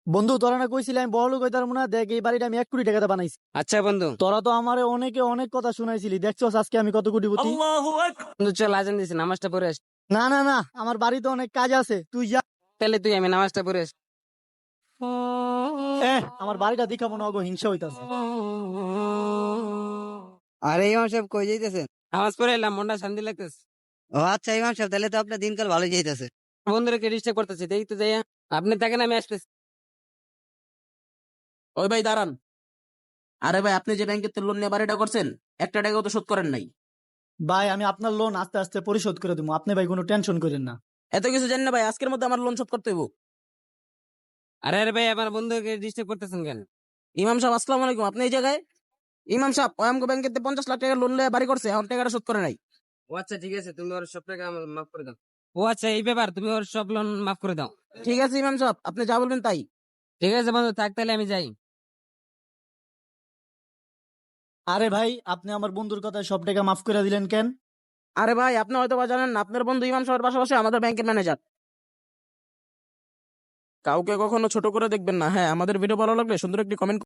বন্ধু তোরা না কইছিলি আমি বড় লোক হইতাম না, দেখ এই বাড়িটা আমি 1 কোটি টাকাতে বানাইছি। আচ্ছা বন্ধু, তোরা তো আমারে অনেকে অনেক কথা শুনাইছিলি, দেখছস আজকে আমি কত কোটিপতি। বন্ধু চল আজান দিছি, নামাজটা পড়ে আস। না না না, আমার বাড়িতে অনেক কাজ আছে, তুই যা। তাহলে তুই, আমি নামাজটা পড়ে আস। আমার বাড়িটা দেখা মনে হয় হিংসা হইতাছে। আরে ইমাম সাহেব কই যাইতেছেন? নামাজ পড়ে এলাম, মনটা শান্তি লাগতেছে। ও আচ্ছা ইমাম সাহেব, তাহলে তো আপনার দিনকাল ভালো যাইতেছে। বন্ধুরাকে ডিস্টার্ব করতেছি, দেখি তো যাইয়া। আপনি থাকেন, আমি আসতেছি। ওই ভাই দাঁড়ান। আরে ভাই, আপনি যে ব্যাংকের লোন নিয়ে বাড়িটা করছেন, 1 টাকাও তো শোধ করেন নাই। ভাই আমি আপনার লোন আস্তে আস্তে পরিশোধ করে দেবো, আপনি ভাই কোনো টেনশন করেন না। এত কিছু জানি না ভাই, আজকের মধ্যে আমার লোন শোধ করতে হইব। আরে আরে ভাই, আমার বন্ধুকে ডিস্টার্ব করতেছেন কেন? ইমাম সাহেব আসসালামু আলাইকুম, আপনি এই জায়গায়? ইমাম সাহেব, ওই আমগো ব্যাংকের 50 লাখ টাকা লোন নিয়ে বাড়ি করছে, এখন টাকাটা শোধ করে নাই। ও আচ্ছা, ঠিক আছে, তুমি ওর সব টাকা আমার মাফ করে দাও। ও আচ্ছা, এই ব্যাপার, তুমি ওর সব লোন মাফ করে দাও। ঠিক আছে ইমাম সাহেব, আপনি যা বলবেন তাই। ঠিক আছে বন্ধু, থাক তাহলে আমি যাই। আরে ভাই, আপনি আমার বন্ধুর কথায় সব টাকা মাফ করে দিলেন কেন? আরে ভাই, আপনি হয়তো বা জানেন না, আপনার বন্ধু ইমাম সাহেবের পাশাপাশি আমাদের ব্যাংকের ম্যানেজার। কাউকে কখনো ছোট করে দেখবেন না। হ্যাঁ, আমাদের ভিডিও ভালো লাগলে সুন্দর একটি কমেন্ট